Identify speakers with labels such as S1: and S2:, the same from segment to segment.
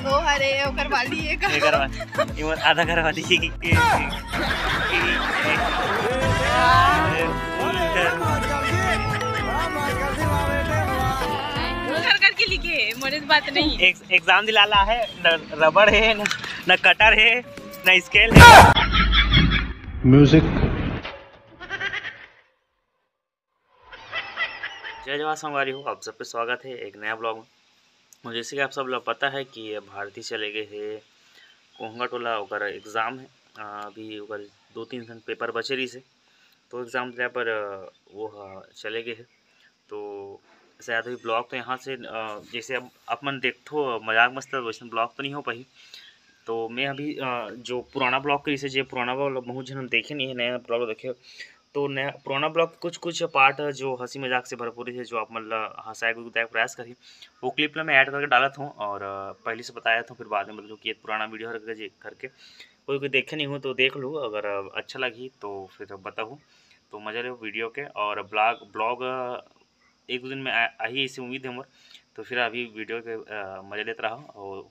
S1: ओ अरे ओ करवा ली ये
S2: आधा करवा दी
S1: करके लिखे मोरे बात नहीं।
S2: एग्जाम दिलाला है, न रबड़ है, न कटर है, न स्केल है।
S3: म्यूजिक।
S2: जय जवाहर संगवारी हो, आप सबका स्वागत है एक नया ब्लॉग में। जैसे कि आप सब लोग पता है कि भारती चले गए है कोहंगा टोला, ओकर एग्ज़ाम है। अभी ओकर 2-3 दिन पेपर बचे रही से, तो एग्ज़ाम दिला पर वो चले गए है। तो शायद अभी ब्लॉग तो यहाँ से जैसे अब अपन देखो मजाक मस्त वैसे ब्लॉग तो नहीं हो पाई। तो मैं अभी जो पुराना ब्लॉग के जो पुराना ब्लॉग बहुत जन देखे नहीं है, नया ब्लॉग देखे तो नया पुराना ब्लॉग कुछ पार्ट जो हंसी मजाक से भरपूर है, जो आप मतलब हंसाए गुदाए प्रयास करी, वो क्लिप में ऐड करके डाला था। और पहले से बताया था, फिर बाद में मतलब कि एक पुराना वीडियो करके कोई देखे नहीं हो तो देख लो, अगर अच्छा लगी तो फिर बताऊँ। तो मज़ा लो वीडियो के, और ब्लॉग 1-2 दिन में आई ऐसी उम्मीद है मोर। तो फिर अभी वीडियो के मज़ा लेते रहो, और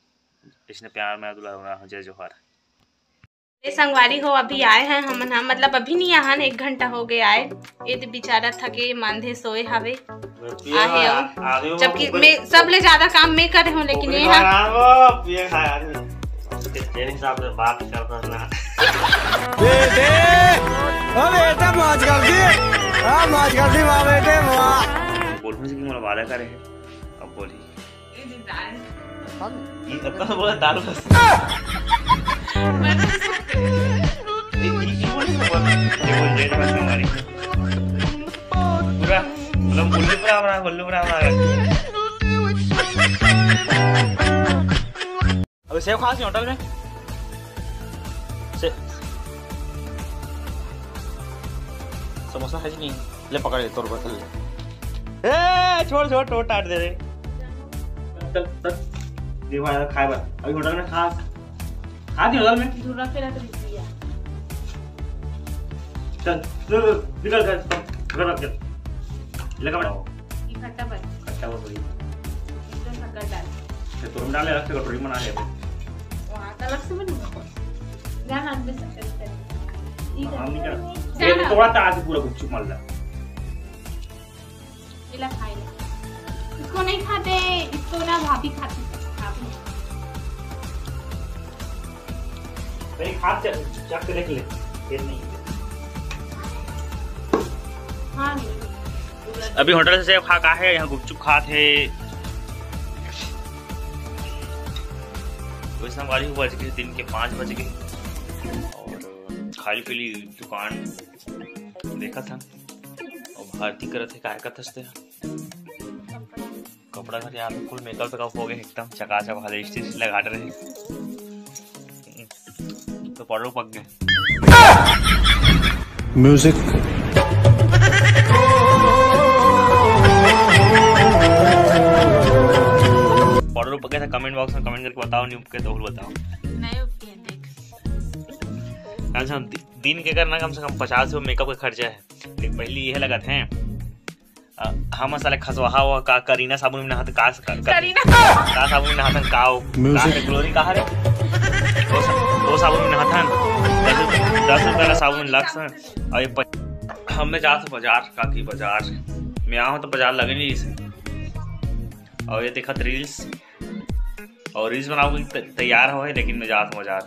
S2: इसने प्यार में दुला जय जोहार।
S1: संगवारी हो अभी आए हैं हम, मतलब अभी नहीं आए, 1 घंटा हो गया आए। ये तो बेचारा थके मांधे सोए हवे आहे हो, जबकि मैं सब ले ज्यादा काम मैं करे हूँ, लेकिन ये
S2: हिसाब से बात करना
S4: बेटे बेटा मौज कर दी, हां मौज कर दी वाह बेटे वाह।
S2: बोलने से कि मोला वादा करे है, अब बोली ये अब तो बोला दारू बस पूरा मतलब बोलने पूरा अब सेव खास नहीं होटल में समोसा है नहीं, ले पकड़ ले तोड़ पर ले। ए छोड़ टाट दे रे, चल खाए बा अभी होटल में खा दी होटल में
S1: दूरा पे रख दिया।
S2: चल निकल घर रख दे लगा बड़ा
S1: इकट्ठा पर
S2: खट्टा वो थोड़ी
S1: एकदम शक्कर डाल
S2: तो तुम डाले रख के कटोरी में बना ले
S1: वहां का लग से बन ध्यान हाथ में शक्कर
S2: हम नहीं कर ये थोड़ा ताज पूरा गुपचुप मार ला
S1: इला खाए इसको नहीं खाते, इसको ना भाभी खाती
S2: भाई खा चख के देख ले फिर नहीं।
S1: हां
S2: अभी होटल से खा का है, यहाँ गुपचुप खाते वैसा वाली बज गए दिन के 5 बज गए, और खाली पीली दुकान देखा था, और भारती करते काय का थसते कपड़ा घर यहाँ पे फुल मेकअप हो गए एकदम चकाचक वाले स्टिच लगा रहे, तो पड़ो पक गए।
S3: म्यूजिक।
S2: पड़ो पक गए था। कमेंट बॉक्स में कमेंट करके बताओ, नहीं उपके तो बताओ। अच्छा दिन के करना कम से कम 50 मेकअप का खर्चा है। पहले यह लगत है हम साले खसवा हुआ का करीना साबुन में नहाते का साबुन में नहाते का ग्लोरी कहा रे वो साबुन में नहाते 10 रुपये का साबुन लक्स। और हमें जाते बाजार काकी बाजार में आऊँ तो बाजार लगे नहीं इसे, और ये देखा रील्स और रील्स बनाओ तैयार हो है, लेकिन मैं जाता बाजार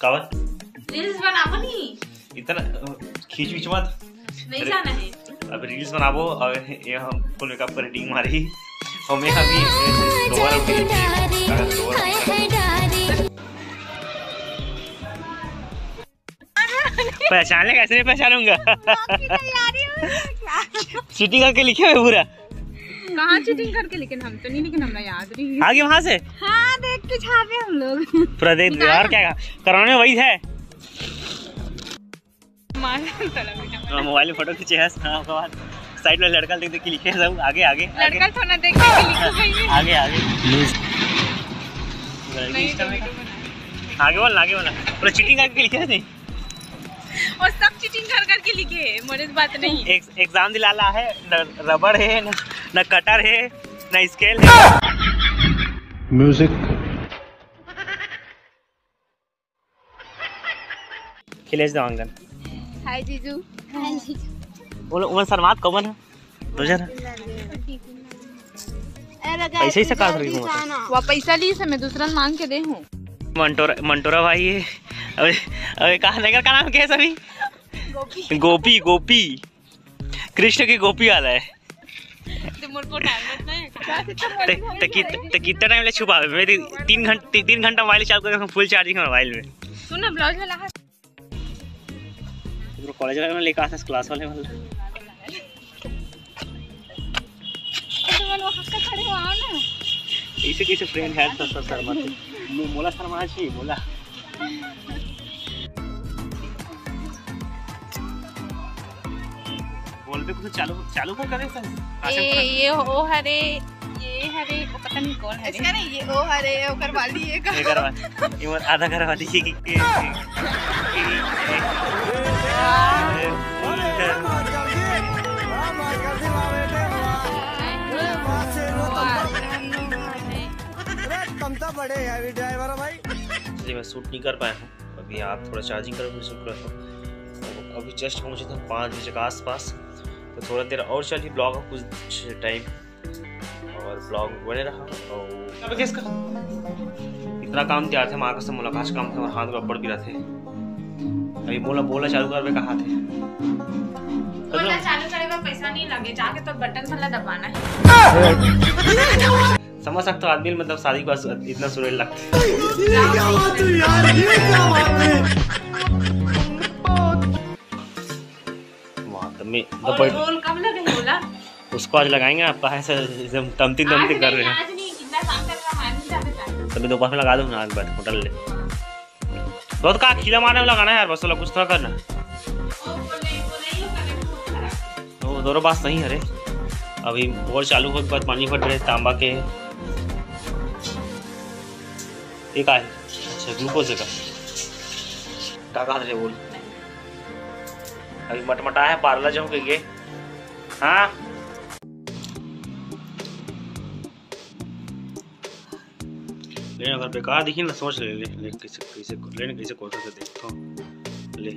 S2: कवन
S1: रील्स बनाबो नहीं,
S2: इतना खींच मत
S1: नहीं जाना है।
S2: अब रील्स बनाबो, और ये हम फुल मेकअप पर रेटिंग मारी, और मैं अभी पहचानने कैसे नहीं पहचानूंगा चीटिंग करके लिखे हुए पूरा।
S1: कहाँ चीटिंग करके, लेकिन हम तो नहीं, लेकिन हमरा याद नहीं
S2: आगे वहाँ से
S1: हाँ देख के छापे हम लोग
S2: पूरा देख यार क्या कराने वही है मोबाइल में फोटो खींचे है साइड में लड़का देख के लिखे सब आगे
S1: लड़का थोड़ा देख के लिखे
S2: आगे बोलना पूरा चीटिंग करके लिखे नहीं,
S1: और सब चीटिंग करके लिखे मोरे बात नहीं।
S2: एग्जाम दिलाला है, न रबड़ है, न कटर है, न स्केल है।
S3: म्यूजिक।
S2: खिलेश देवांगन।
S1: हाय जीजू।
S2: बोलो उमर शर्मात कौन है तुझे ना पैसे ही से काट रही हूँ
S1: वो पैसा ली से मैं दूसरा मांग के दे हूँ।
S2: मंटोरा भाई है। अबे कहा नगर का नाम क्या है सभी? गोपी। गोपी कृष्ण की गोपी वाला है। कितना टाइम ले छुपा मेरे 3 घंटा मोबाइल चालू करके फुल चार्जिंग है मोबाइल में।
S1: सुन ना ब्लाउज वाला
S2: कॉलेज वाले लेकर आते क्लास वाले वाला ऐसे कैसे फ्रेंड है तो सर शर्मा मोला शर्मा जी मोला बोल पे कुछ चालू कर करे सर
S1: ये हरे वो पता नहीं कौन है इसका नहीं ये ओ हरे ओकर वाली ये
S2: आधा घर वाली
S4: बड़े हैवी ड्राइवर है भाई।
S2: इसलिए मैं शूट नहीं कर पाया हूँ अभी। आप थोड़ा चार्जिंग करो फिर शूट करता हूँ। अभी जस्ट पहुँचे थे 5 बजे के आसपास, तो थोड़ा देर और चलिए ब्लॉग का कुछ टाइम और ब्लॉग बने रहा। और इसका इतना काम तैयार थे माँ का मुलाकात काम थे और हाथ गड़बड़ भी रहे थे। अभी बोला चालू कर कहा थे
S1: बोला चालू करे में पैसा नहीं लगे जाके तो बटन वाला दबाना है।
S2: समझ सकते हो आदमी मतलब शादी के बाद इतना सुरेल लगता
S1: रोल कब लगे बोला
S2: उसको आज लगाएंगे। आप कहा से तमती कर रहे हैं तभी दोपहर में लगा दूँ आज बार होटल ले तो का खिला मारने में लगाना है यार बस कुछ थोड़ा करना। वो दोनों बात सही है रे। अभी बोर चालू हो के बाद पानी फट रहे तांबा के एक आए। अच्छा ग्लूकोज का कहा रहे बोल। अभी मटमटा है पार्लर जाऊँ के ये हाँ लेकिन अगर बेकार दिखी ना सोच ले कैसे कोटा से देखता हूँ ले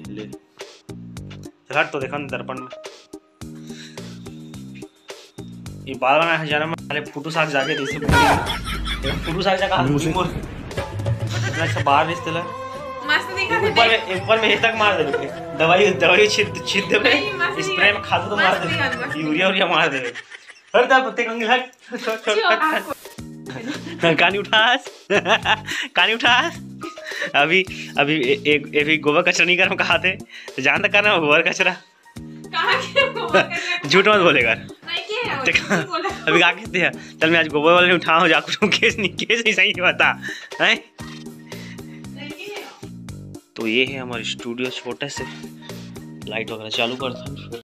S2: हट तो देखा दर्पण में ये बाल बनाया हजारा में पहले फुटू साग जाके फुटू साग जाकर बाहर रिश्ते ला ऊपर में तक मार दे दवाई छीट दे स्प्रे में खाद तो मार दे यूरिया मार दे हर दाल पत्ते कंगी हट कानी उठास अभी एक गोबर कचरा नहीं कर कहा थे तो जान तक करना गोबर कचरा झूठ मत बोलेगा। अभी क्या कहते हैं चल मैं आज गोबर वाले उठाऊँ जाकर केस नहीं सही बता है। तो ये है हमारे स्टूडियो छोटे से लाइट वगैरह चालू करता हूँ।